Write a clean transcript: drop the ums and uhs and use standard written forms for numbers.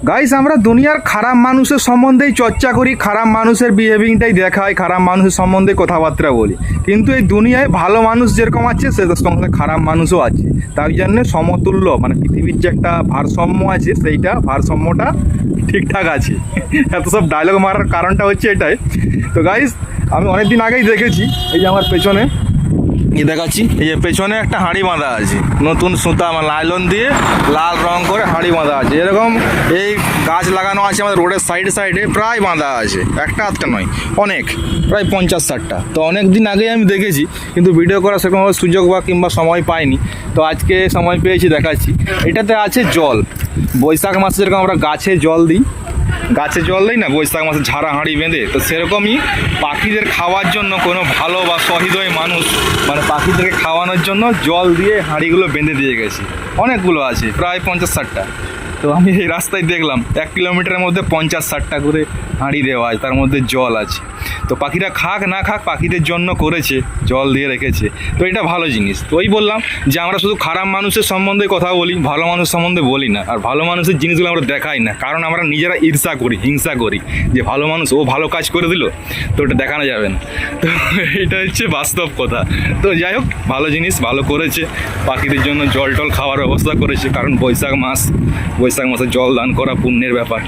Guys, আমরা দুনিয়ার খারাপ মানুষের সম্বন্ধেই চর্চা করি, খারাপ মানুষের বিহেভিংটাই দেখাই, খারাপ মানুষের সম্বন্ধে কথাবার্তা বলি। কিন্তু এই দুনিয়ায় ভালো মানুষ যেরকম আছে সেটার সঙ্গে খারাপ মানুষও আছে। তাই জন্য সমতুল্য মানে পৃথিবীর যে একটা ভারসাম্য আছে সেইটা ভারসাম্যটা ঠিকঠাক আছে। এত সব ডায়লগ মারার কারণটা হচ্ছে এটাই। তো গাইস, আমি অনেকদিন আগেই দেখেছি, এই যে আমার পেছনে দেখাচ্ছি, এই যে পেছনে একটা হাঁড়ি বাঁধা আছে, নতুন সুতা মানে লাইলন দিয়ে লাল রং করে হাঁড়ি বাঁধা আছে। এরকম এই গাছ লাগানো আছে আমাদের রোডের সাইডে প্রায় বাঁধা আছে, একটা আধটা নয়, অনেক, প্রায় 50-60টা। তো অনেক দিন আগেই আমি দেখেছি, কিন্তু ভিডিও করার সেরকমভাবে সুযোগ বা কিংবা সময় পাইনি। তো আজকে সময় পেয়েছি, দেখাচ্ছি। এটাতে আছে জল। বৈশাখ মাসে যেরকম আমরা গাছে জল দিই, গাছে জল দেয় না বৈশাখ মাসে ঝাড়া হাঁড়ি বেঁধে, তো সেরকমই পাখিদের খাওয়ার জন্য কোনো ভালো বা সহৃদয় মানুষ মানে পাখিদেরকে খাওয়ানোর জন্য জল দিয়ে হাঁড়িগুলো বেঁধে দিয়ে গেছে। অনেকগুলো আছে, প্রায় 50-60টা। তো আমি এই রাস্তায় দেখলাম 1 কিলোমিটারের মধ্যে 50-60টা করে হাঁড়ি দেওয়া আছে, তার মধ্যে জল আছে। তো পাখিরা খাক না খাক পাখিদের জন্য করেছে, জল দিয়ে রেখেছে। তো এটা ভালো জিনিস। তো ওই বললাম যে আমরা শুধু খারাপ মানুষের সম্বন্ধে কথা বলি, ভালো মানুষের সম্বন্ধে বলি না। আর ভালো মানুষের জিনিসগুলো আমরা দেখাই না, কারণ আমরা নিজেরা ঈর্ষা করি, হিংসা করি যে ভালো মানুষ ও ভালো কাজ করে দিল, তো ওটা দেখানো যাবে না। তো এটা হচ্ছে বাস্তব কথা। তো যাই হোক, ভালো জিনিস ভালো করেছে, পাখিদের জন্য জল টল খাওয়ার ব্যবস্থা করেছে, কারণ বৈশাখ মাসে জল দান করা পুণ্যের ব্যাপার।